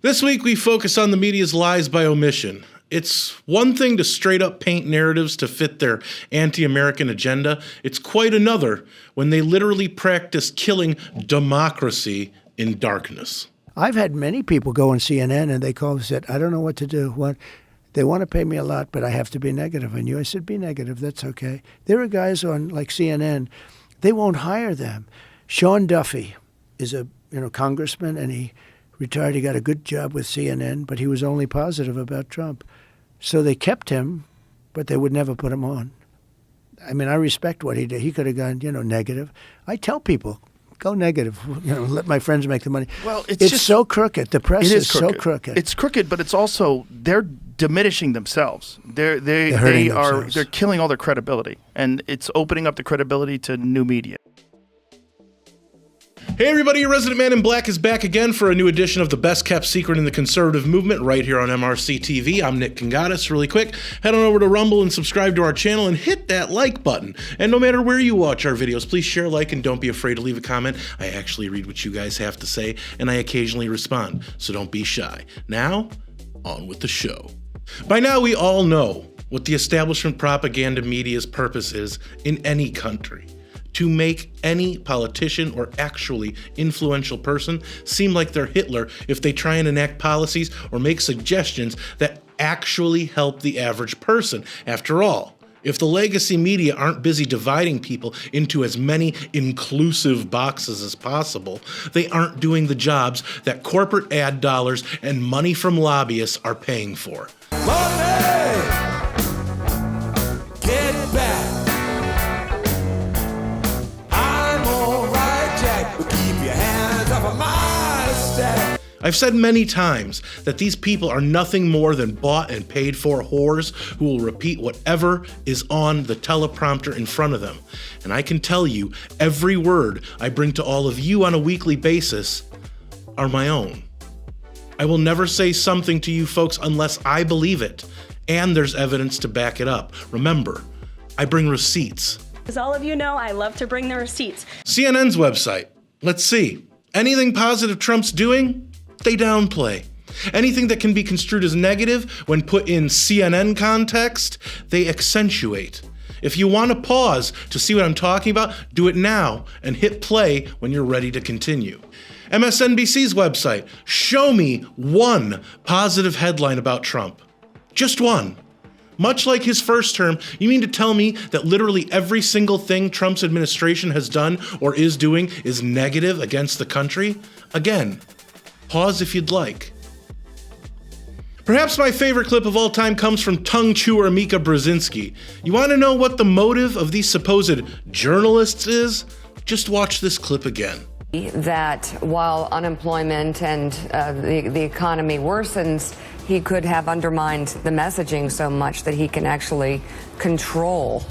This week we focus on the media's lies by omission. It's one thing to straight up paint narratives to fit their anti-American agenda. It's quite another when they literally practice killing democracy in darkness. I've had many people go on CNN and they call and said, I don't know what to do. They want to pay me a lot, but I have to be negative on you. I said, be negative. That's okay. There are guys on like CNN, they won't hire them. Sean Duffy is a congressman, and he retired. He got a good job with CNN, but he was only positive about Trump. So they kept him, but they would never put him on. I mean, I respect what he did. He could have gone, negative. I tell people, go negative. Let my friends make the money. Well, it's just so crooked. The press is so crooked. It's crooked, but it's also they're diminishing themselves. They're killing all their credibility, and it's opening up the credibility to new media. Hey everybody, your resident man in black is back again for a new edition of the best kept secret in the conservative movement right here on MRC-TV. I'm Nick Kangadis. Really quick, head on over to Rumble and subscribe to our channel and hit that like button. And no matter where you watch our videos, please share, like, and don't be afraid to leave a comment. I actually read what you guys have to say, and I occasionally respond, so don't be shy. Now, on with the show. By now, we all know what the establishment propaganda media's purpose is in any country: to make any politician or actually influential person seem like they're Hitler if they try and enact policies or make suggestions that actually help the average person. After all, if the legacy media aren't busy dividing people into as many inclusive boxes as possible, they aren't doing the jobs that corporate ad dollars and money from lobbyists are paying for. Money! Get back! I've said many times that these people are nothing more than bought and paid for whores who will repeat whatever is on the teleprompter in front of them. And I can tell you, every word I bring to all of you on a weekly basis are my own. I will never say something to you folks unless I believe it, and there's evidence to back it up. Remember, I bring receipts. As all of you know, I love to bring the receipts. CNN's website. Let's see. Anything positive Trump's doing, they downplay. Anything that can be construed as negative when put in CNN context, they accentuate. If you want to pause to see what I'm talking about, do it now and hit play when you're ready to continue. MSNBC's website. Show me one positive headline about Trump. Just one. Much like his first term, you mean to tell me that literally every single thing Trump's administration has done or is doing is negative against the country? Again, pause if you'd like. Perhaps my favorite clip of all time comes from tongue chewer Mika Brzezinski. You want to know what the motive of these supposed journalists is? Just watch this clip again. That while unemployment and the economy worsens, he could have undermined the messaging so much that he can actually control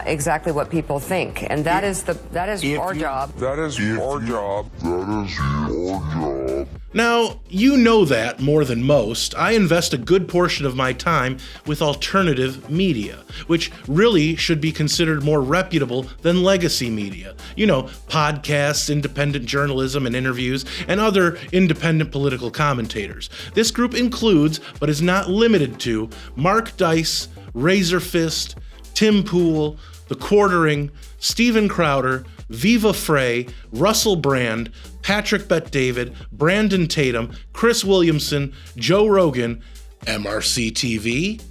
exactly what people think, and that is our job. That is our job. That is your job. Now, you know that more than most, I invest a good portion of my time with alternative media, which really should be considered more reputable than legacy media. You know, podcasts, independent journalism and interviews, and other independent political commentators. This group includes, but is not limited to, Mark Dice, Razor Fist, Tim Pool, The Quartering, Steven Crowder, Viva Frey, Russell Brand, Patrick Bet-David, Brandon Tatum, Chris Williamson, Joe Rogan, MRC-TV,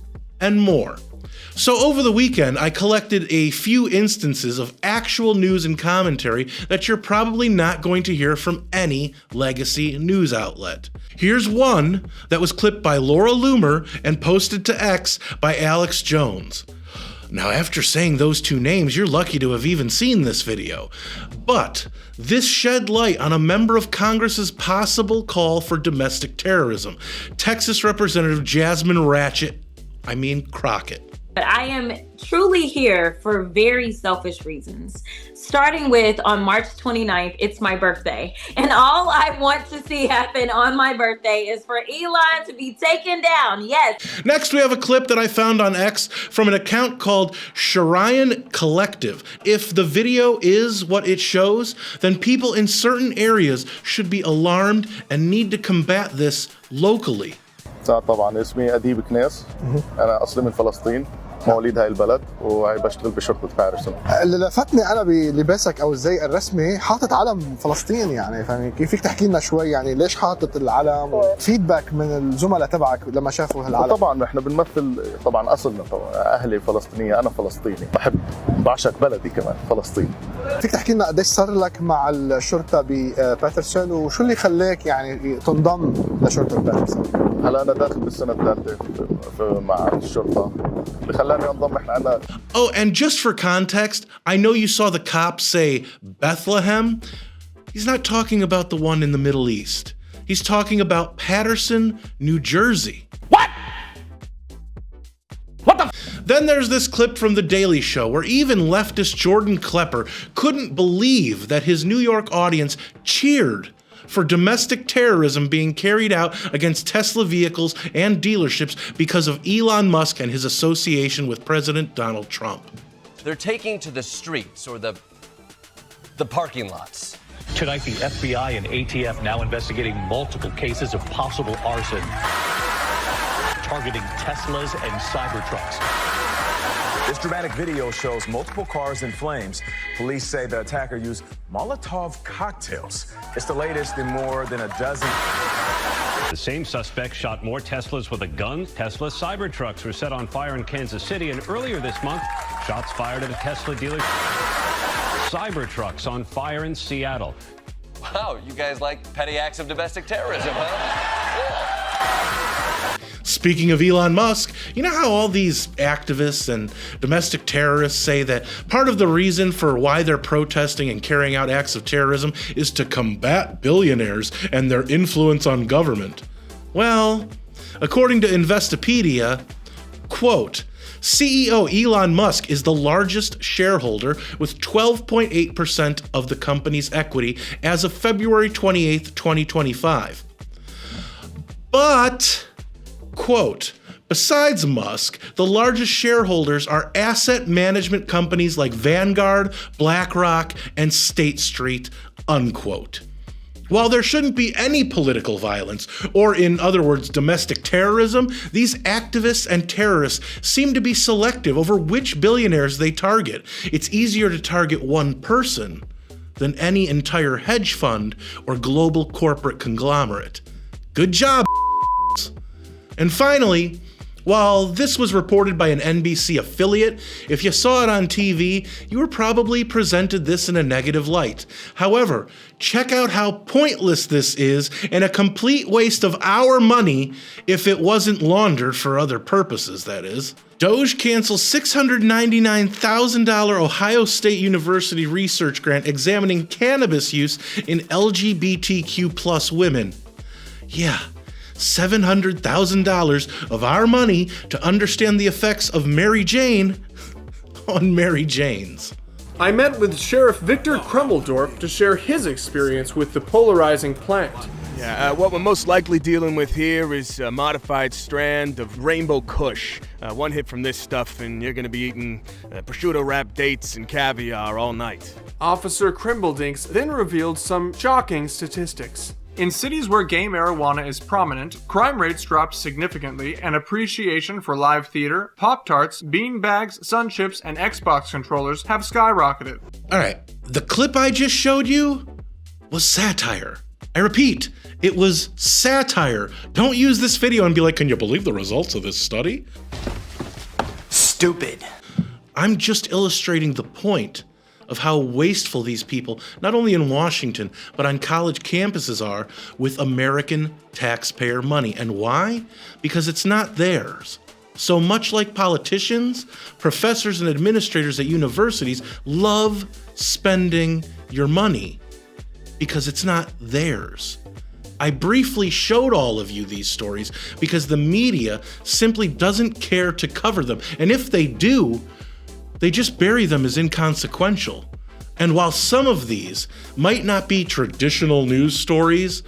and more. So over the weekend, I collected a few instances of actual news and commentary that you're probably not going to hear from any legacy news outlet. Here's one that was clipped by Laura Loomer and posted to X by Alex Jones. Now, after saying those two names, you're lucky to have even seen this video. But this shed light on a member of Congress's possible call for domestic terrorism. Texas Representative Jasmine Crockett. But I am truly here for very selfish reasons. Starting with on March 29th, it's my birthday. And all I want to see happen on my birthday is for Elon to be taken down. Yes. Next, we have a clip that I found on X from an account called Sharian Collective. If the video is what it shows, then people in certain areas should be alarmed and need to combat this locally. طبعا اسمي أديب كناس. أنا أصلي من فلسطين. مواليد هاي البلد وبشتغل بشرطة باريس. اللي لفتني انا بلباسك او الزي الرسمي حاطط علم فلسطين، يعني فاهمين كيف؟ فيك تحكي لنا شوي يعني ليش حاطط العلم؟ فيدباك من الزملاء تبعك لما شافوا هالعلم؟ طبعا احنا بنمثل طبعا اصلنا، طبعا اهلي فلسطينيه، انا فلسطيني، بعشق بلدي كمان فلسطين. فيك تحكي لنا قديش صار لك مع الشرطه بباترسون وشو اللي خلاك يعني تنضم لشرطه باترسون؟ هلا انا داخل بالسنه الثالثه مع الشرطه اللي خلاني انضم. احنا عندنا Oh, and just for context, I know you saw the cops say Bethlehem. He's not talking about the one in the Middle East. He's talking about Paterson, New Jersey. What? What the? Then there's this clip from The Daily Show where even leftist Jordan Klepper couldn't believe that his New York audience cheered for domestic terrorism being carried out against Tesla vehicles and dealerships because of Elon Musk and his association with President Donald Trump. They're taking to the streets or the parking lots. Tonight, the FBI and ATF now investigating multiple cases of possible arson targeting Teslas and Cybertrucks. This dramatic video shows multiple cars in flames. Police say the attacker used Molotov cocktails. It's the latest in more than a dozen. The same suspect shot more Teslas with a gun. Tesla Cybertrucks were set on fire in Kansas City, and earlier this month, shots fired at a Tesla dealer. Cybertrucks on fire in Seattle. Wow, you guys like petty acts of domestic terrorism, huh? Cool. Speaking of Elon Musk, you know how all these activists and domestic terrorists say that part of the reason for why they're protesting and carrying out acts of terrorism is to combat billionaires and their influence on government? Well, according to Investopedia, quote, CEO Elon Musk is the largest shareholder with 12.8% of the company's equity as of February 28th, 2025. But, quote, besides Musk, the largest shareholders are asset management companies like Vanguard, BlackRock, and State Street, unquote. While there shouldn't be any political violence, or in other words, domestic terrorism, these activists and terrorists seem to be selective over which billionaires they target. It's easier to target one person than any entire hedge fund or global corporate conglomerate. Good job. And finally, while this was reported by an NBC affiliate, if you saw it on TV, you were probably presented this in a negative light. However, check out how pointless this is and a complete waste of our money if it wasn't laundered for other purposes, that is. Doge cancels $699,000 Ohio State University research grant examining cannabis use in LGBTQ+ women. Yeah. $700,000 of our money to understand the effects of Mary Jane on Mary Janes. I met with Sheriff Victor Krummeldorf to share his experience with the polarizing plant. Yeah, what we're most likely dealing with here is a modified strand of Rainbow Kush. One hit from this stuff and you're going to be eating prosciutto-wrapped dates and caviar all night. Officer Krimbledinks then revealed some shocking statistics. In cities where gay marijuana is prominent, crime rates dropped significantly and appreciation for live theater, Pop-Tarts, bean bags, Sun Chips, and Xbox controllers have skyrocketed. Alright, the clip I just showed you was satire. I repeat, it was satire. Don't use this video and be like, can you believe the results of this study? Stupid. I'm just illustrating the point of how wasteful these people, not only in Washington, but on college campuses are with American taxpayer money. And why? Because it's not theirs. So much like politicians, professors and administrators at universities love spending your money because it's not theirs. I briefly showed all of you these stories because the media simply doesn't care to cover them. And if they do, they just bury them as inconsequential. And while some of these might not be traditional news stories,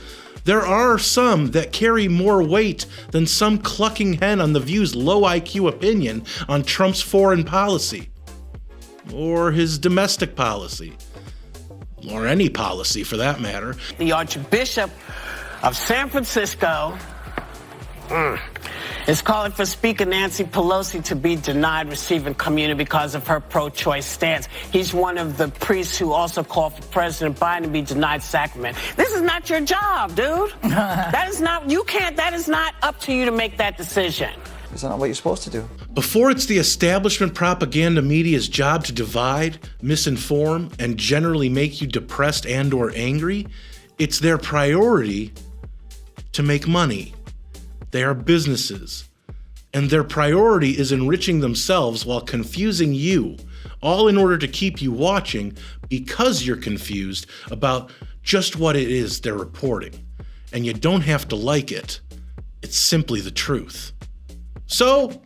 there are some that carry more weight than some clucking hen on The View's low IQ opinion on Trump's foreign policy, or his domestic policy, or any policy for that matter. The Archbishop of San Francisco is calling for Speaker Nancy Pelosi to be denied receiving communion because of her pro-choice stance. He's one of the priests who also called for President Biden to be denied sacrament. This is not your job, dude. That is not up to you to make that decision. Is that not what you're supposed to do? Before it's the establishment propaganda media's job to divide, misinform, and generally make you depressed and or angry, it's their priority to make money. They are businesses, and their priority is enriching themselves while confusing you, all in order to keep you watching because you're confused about just what it is they're reporting. And you don't have to like it. It's simply the truth. So,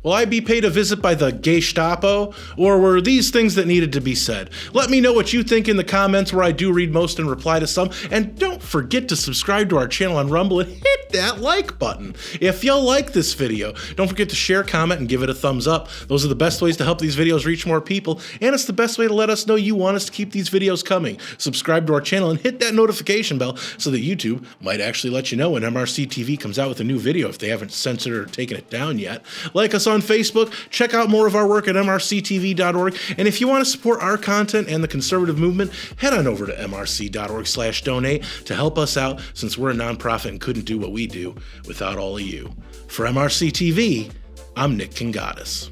will I be paid a visit by the Gestapo, or were these things that needed to be said? Let me know what you think in the comments, where I do read most and reply to some. And don't forget to subscribe to our channel on Rumble and hit that like button. If you like this video, don't forget to share, comment, and give it a thumbs up. Those are the best ways to help these videos reach more people, and it's the best way to let us know you want us to keep these videos coming. Subscribe to our channel and hit that notification bell so that YouTube might actually let you know when MRC-TV comes out with a new video if they haven't censored or taken it down yet. Like us on Facebook, check out more of our work at MRCTV.org, and if you want to support our content and the conservative movement, head on over to MRC.org/donate to help us out, since we're a nonprofit and couldn't do what we do without all of you. For MRC TV, I'm Nick Kangadis.